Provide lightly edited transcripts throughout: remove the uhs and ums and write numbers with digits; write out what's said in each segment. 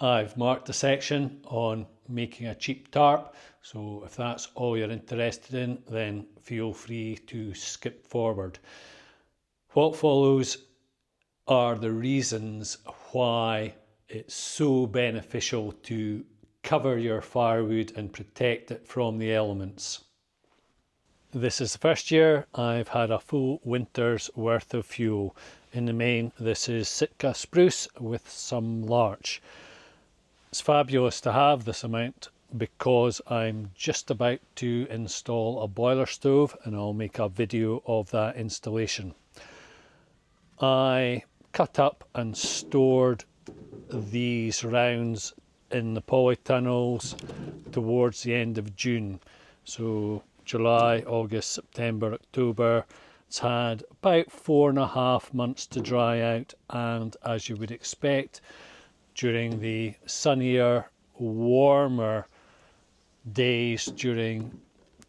I've marked a section on making a cheap tarp, so if that's all you're interested in, then feel free to skip forward. What follows are the reasons why it's so beneficial to cover your firewood and protect it from the elements. This is the first year I've had a full winter's worth of fuel. In the main, this is Sitka spruce with some larch. It's fabulous to have this amount because I'm just about to install a boiler stove, and I'll make a video of that installation. I cut up and stored these rounds in the polytunnels towards the end of June. So July, August, September, October. It's had about 4.5 months to dry out, and as you would expect, during the sunnier, warmer days during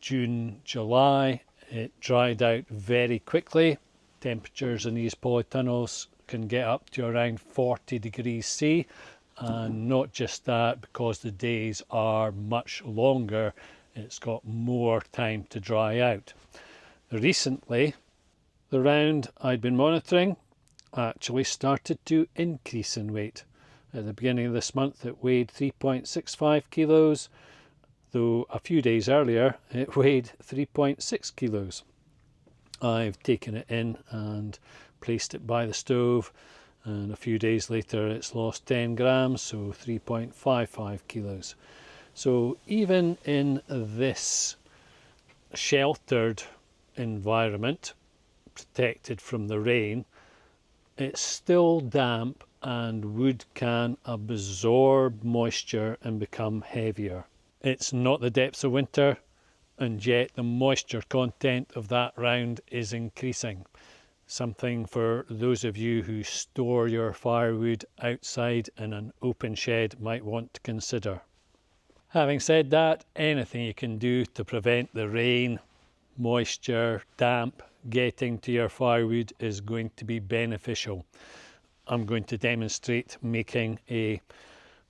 June, July, it dried out very quickly. Temperatures in these polytunnels can get up to around 40 degrees C, and not just that, because the days are much longer, it's got more time to dry out. Recently, the round I'd been monitoring actually started to increase in weight. At the beginning of this month it weighed 3.65 kilos, though a few days earlier it weighed 3.6 kilos. I've taken it in and placed it by the stove, and a few days later it's lost 10 grams, so 3.55 kilos. So even in this sheltered environment, protected from the rain, it's still damp, and wood can absorb moisture and become heavier. It's not the depths of winter, and yet the moisture content of that round is increasing. Something for those of you who store your firewood outside in an open shed might want to consider. Having said that, anything you can do to prevent the rain, moisture, damp getting to your firewood is going to be beneficial. I'm going to demonstrate making a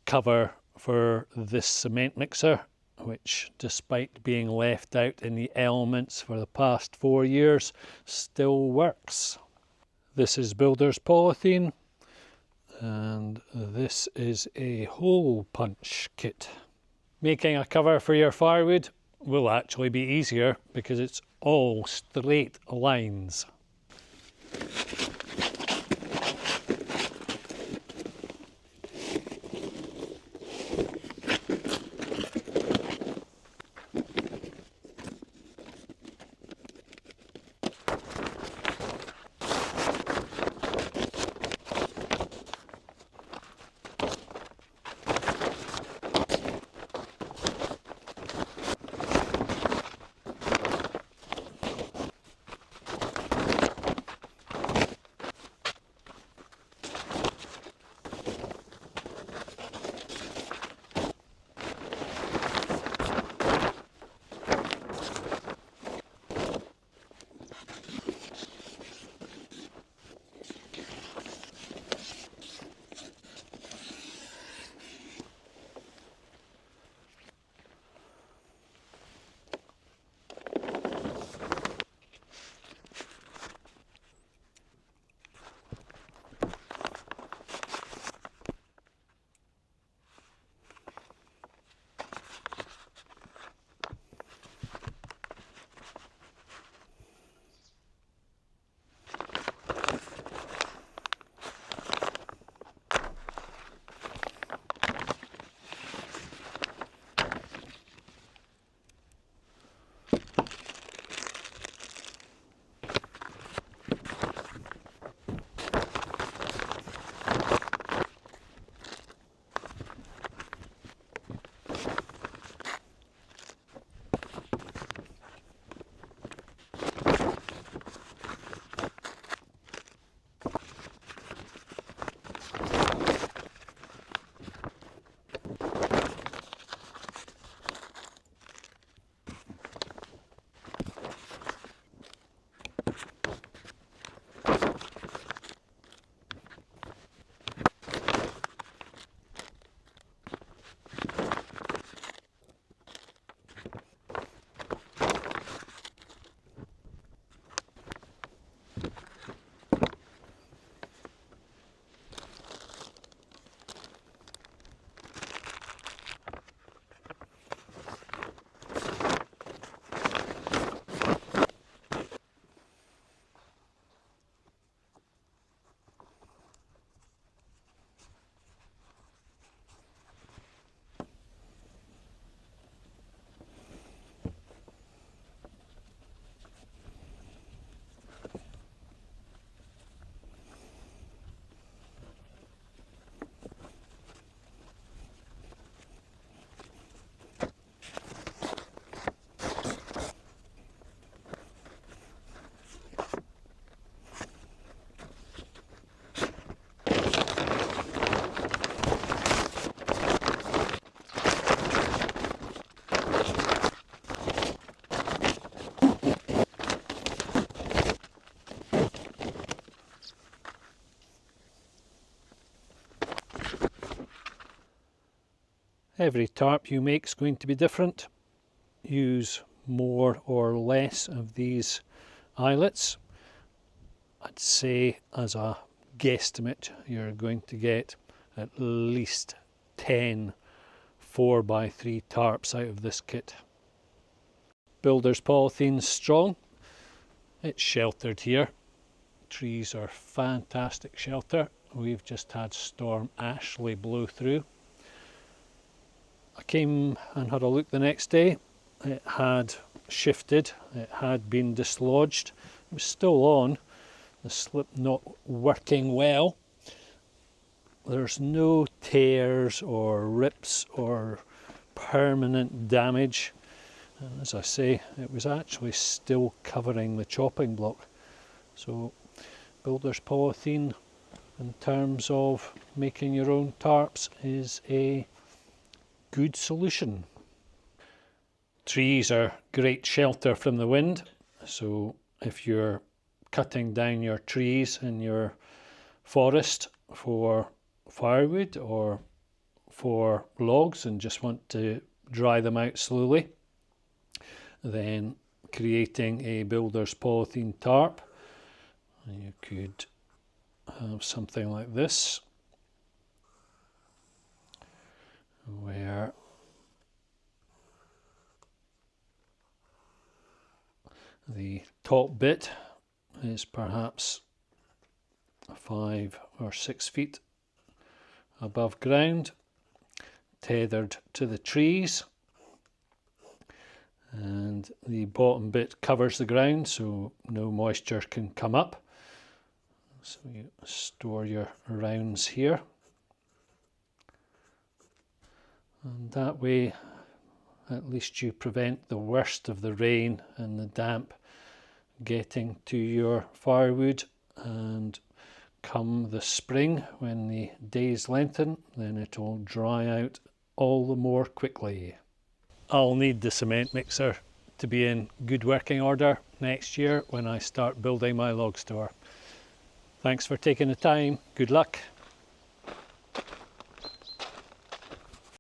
cover for this cement mixer, which, despite being left out in the elements for the past 4 years, still works. This is builder's polythene, and this is a hole punch kit. Making a cover for your firewood will actually be easier because it's all straight lines. Every tarp you make is going to be different. Use more or less of these eyelets. I'd say as a guesstimate you're going to get at least 10 4x3 tarps out of this kit. Builder's polythene's strong. It's sheltered here. Trees are fantastic shelter. We've just had Storm Ashley blow through. I came and had a look the next day. It had shifted, it had been dislodged. It was still on, the slip not working well. There's no tears or rips or permanent damage. And as I say, it was actually still covering the chopping block. So builder's polythene in terms of making your own tarps is a good solution. Trees are great shelter from the wind, so if you're cutting down your trees in your forest for firewood or for logs and just want to dry them out slowly, then creating a builder's polythene tarp, you could have something like this, where the top bit is perhaps 5 or 6 feet above ground, tethered to the trees, and the bottom bit covers the ground so no moisture can come up. So you store your rounds here, and that way at least you prevent the worst of the rain and the damp getting to your firewood, and come the spring when the days lengthen, then it'll dry out all the more quickly. I'll need the cement mixer to be in good working order next year when I start building my log store. Thanks for taking the time. Good luck.